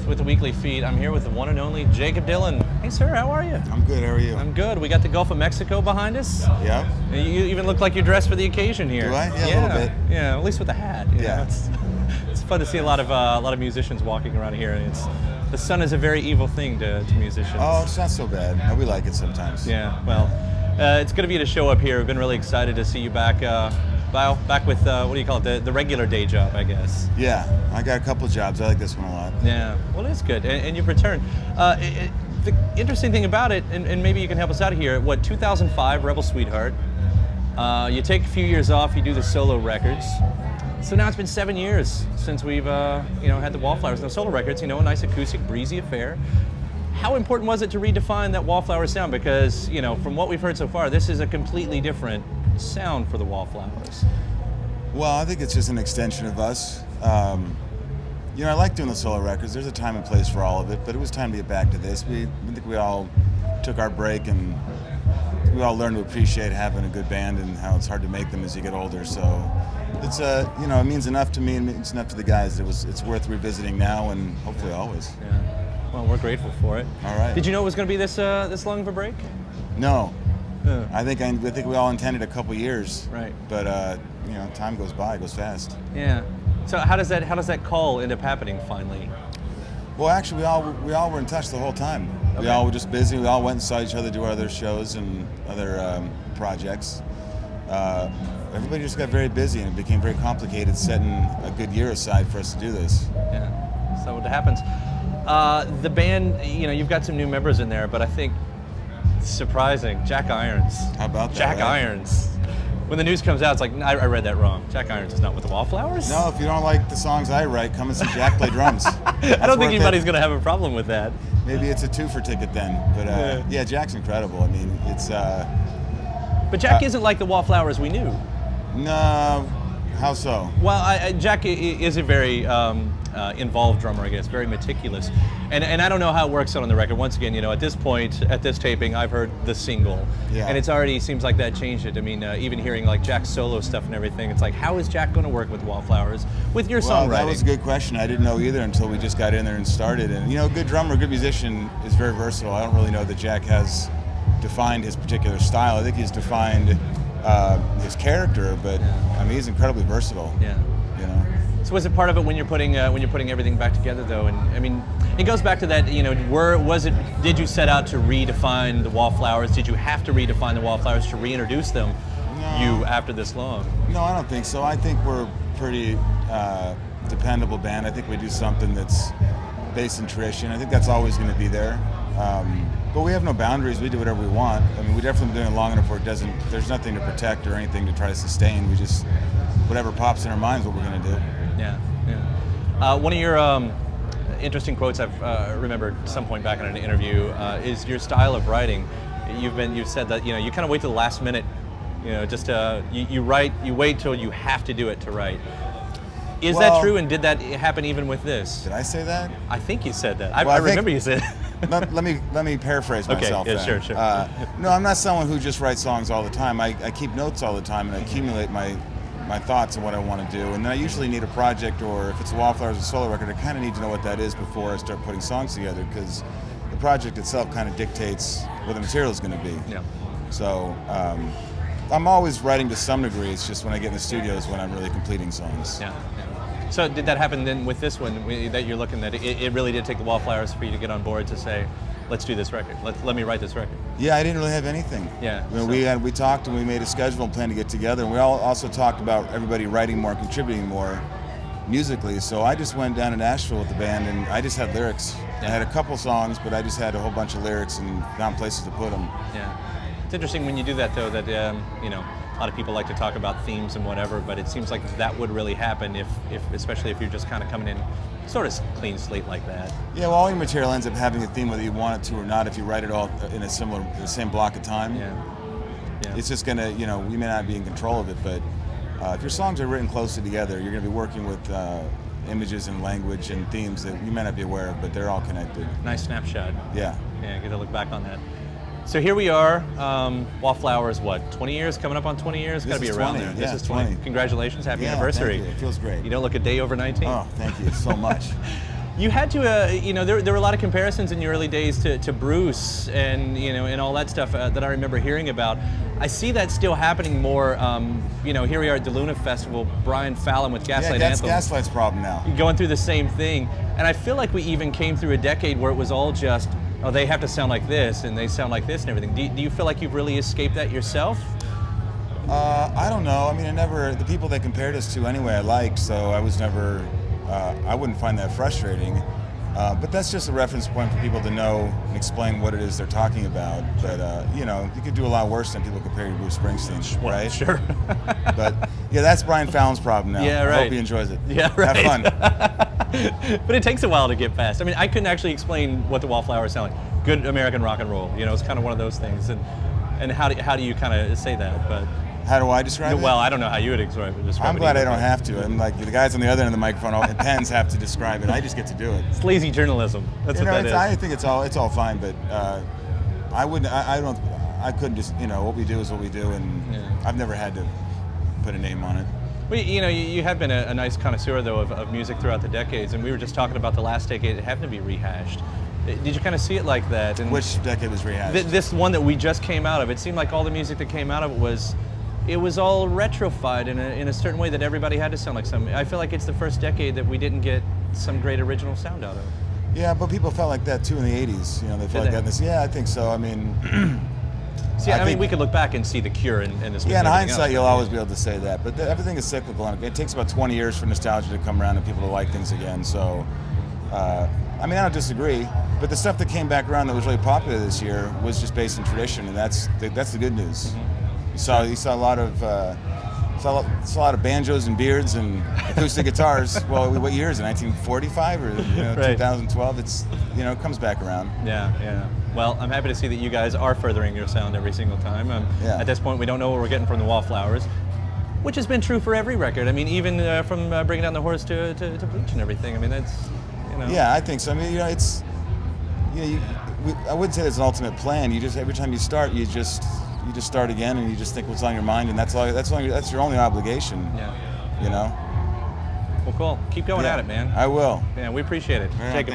with the Weekly Feed. I'm here with the one and only Jakob Dylan. Hey, sir, how are you? I'm good. How are you? I'm good. We got the Gulf of Mexico behind us. Yeah. You even look like you're dressed for the occasion here. Do I? Yeah, a little bit. Yeah, at least with the hat. Yeah. It's fun to see a lot of musicians walking around here. And the sun is a very evil thing to musicians. Oh, it's not so bad. We like it sometimes. Yeah. Well, it's good of you to show up here. We've been really excited to see you back. Back with what do you call it? The regular day job, I guess. Yeah, I got a couple jobs. I like this one a lot. Yeah, well, it's good, and you've returned. The interesting thing about it, and maybe you can help us out here. 2005, Rebel Sweetheart. You take a few years off. You do the solo records. So now it's been 7 years since we've had the Wallflowers. No solo records. A nice acoustic, breezy affair. How important was it to redefine that Wallflowers sound? Because from what we've heard so far, this is a completely different sound for the Wallflowers. Well, I think it's just an extension of us. I like doing the solo records. There's a time and place for all of it, but it was time to get back to this. I think we all took our break, and we all learned to appreciate having a good band and how it's hard to make them as you get older. So it's it means enough to me and it means enough to the guys. It's worth revisiting now and hopefully always. Yeah. Well, we're grateful for it. All right. Did you know it was going to be this long of a break? No. I think we all intended a couple years. Right. But time goes by, it goes fast. Yeah. So how does that call end up happening finally? Well, actually, we all were in touch the whole time. Okay. We all were just busy. We all went and saw each other do other shows and other projects. Everybody just got very busy, and it became very complicated setting a good year aside for us to do this. Yeah. So what happens? The band, you've got some new members in there, but I think surprising, Jack Irons. How about that? Jack Irons. When the news comes out, it's like, I read that wrong. Jack Irons is not with the Wallflowers? No, if you don't like the songs I write, come and see Jack play drums. I don't think anybody's going to have a problem with that. Maybe it's a 2-for ticket then. But yeah, Jack's incredible. I mean, it's... But Jack isn't like the Wallflowers we knew. No. How so? Well, Jack is a very involved drummer, I guess, very meticulous. And I don't know how it works out on the record. Once again, at this point, at this taping, I've heard the single. Yeah. And it's already seems like that changed it. I mean, even hearing like Jack's solo stuff and everything, it's like, how is Jack going to work with Wallflowers, with your songwriting? That was a good question. I didn't know either until we just got in there and started. And, a good drummer, a good musician is very versatile. I don't really know that Jack has defined his particular style. I think he's defined his character, but I mean, he's incredibly versatile. Yeah. So was it part of it when you're putting everything back together though? And I mean, it goes back to that. Did you set out to redefine the Wallflowers? Did you have to redefine the Wallflowers to reintroduce them? No. After this long? No, I don't think so. I think we're a pretty dependable band. I think we do something that's based in tradition. I think that's always going to be there. But we have no boundaries. We do whatever we want. I mean, we definitely been doing it long enough where there's nothing to protect or anything to try to sustain. We just, whatever pops in our minds, what we're going to do. Yeah. One of your interesting quotes I've remembered some point back in an interview is your style of writing. You've said that, you kind of wait till the last minute, you wait till you have to do it to write. Is that true, and did that happen even with this? Did I say that? I think you said that. I remember you said let me paraphrase myself. Okay, yeah, sure. No, I'm not someone who just writes songs all the time. I keep notes all the time, and I accumulate my thoughts on what I want to do. And then I usually need a project, or if it's a Wallflowers or solo record, I kind of need to know what that is before I start putting songs together, because the project itself kind of dictates what the material is going to be. Yeah. So I'm always writing to some degree. It's just when I get in the studios when I'm really completing songs. Yeah. So did that happen then with this one that you're looking at? It really did take the Wallflowers for you to get on board to say, let's do this record. Let me write this record. Yeah, I didn't really have anything. Yeah. I mean, we talked and we made a schedule and planned to get together. And we all also talked about everybody writing more, contributing more musically. So I just went down to Nashville with the band, and I just had lyrics. Yeah. I had a couple songs, but I just had a whole bunch of lyrics and found places to put them. Yeah. It's interesting when you do that, though, that a lot of people like to talk about themes and whatever, but it seems like that would really happen especially if you're just kind of coming in sort of clean slate like that. Yeah, well, all your material ends up having a theme whether you want it to or not, if you write it all in the same block of time. Yeah. It's just gonna, we may not be in control of it, but if your songs are written closely together, you're gonna be working with images and language and themes that you may not be aware of, but they're all connected. Nice snapshot. Yeah. Yeah, get to look back on that. So here we are, Wallflowers, 20 years? Coming up on 20 years? Got to be around 20, there. Yeah, this is 20. Congratulations, happy anniversary. Thank you. It feels great. You don't look a day over 19. Oh, thank you so much. You had to, there were a lot of comparisons in your early days to Bruce and, and all that stuff that I remember hearing about. I see that still happening more, here we are at DeLuna Festival, Brian Fallon with Gaslight Anthem. Gaslight's problem now. Going through the same thing. And I feel like we even came through a decade where it was all just, oh, they have to sound like this and they sound like this and everything. Do you feel like you've really escaped that yourself? I don't know. I mean, the people they compared us to anyway I liked, so I was never, I wouldn't find that frustrating. But that's just a reference point for people to know and explain what it is they're talking about. But, you could do a lot worse than people comparing to Bruce Springsteen, right? Sure. But, yeah, that's Brian Fallon's problem now. Yeah, right. I hope he enjoys it. Yeah, right. Have fun. But it takes a while to get past. I mean, I couldn't actually explain what the Wallflowers sound like. Good American rock and roll. It's kind of one of those things. And how do you kind of say that? But how do I describe it? Well, I don't know how you would describe it. I'm glad I don't have to. I'm like the guys on the other end of the microphone, all the pens have to describe it. I just get to do it. It's lazy journalism. That's what that is. I think it's all fine, but I couldn't just, what we do is what we do, and I've never had to put a name on it. Well, you have been a nice connoisseur, though, of music throughout the decades, and we were just talking about the last decade having to be rehashed. Did you kind of see it like that? And which decade was rehashed? This one that we just came out of. It seemed like all the music that came out of it was all retrofied in a certain way that everybody had to sound like something. I feel like it's the first decade that we didn't get some great original sound out of. Yeah, but people felt like that too in the 80s. They felt like that in this. Yeah, I think so. I mean, see, I mean, we could look back and see the Cure and this. Yeah, in hindsight, you'll always be able to say that. But everything is cyclical, and it takes about 20 years for nostalgia to come around and people to like things again. So, I mean, I don't disagree. But the stuff that came back around that was really popular this year was just based in tradition, and that's the good news. Mm-hmm. You saw a lot of banjos and beards and acoustic guitars. Well, what year is it? 1945 or right. 2012? It's it comes back around. Yeah. Well, I'm happy to see that you guys are furthering your sound every single time. At this point, we don't know what we're getting from the Wallflowers, which has been true for every record. I mean, even from Bringing Down the Horse to Bleach and everything. I mean, that's Yeah, I think so. I mean, it's I wouldn't say it's an ultimate plan. You just every time you start, you just start again, and you just think what's on your mind, and that's your only obligation. Yeah. Well, cool. Keep going at it, man. I will. Yeah, we appreciate it. Yeah, Jakob.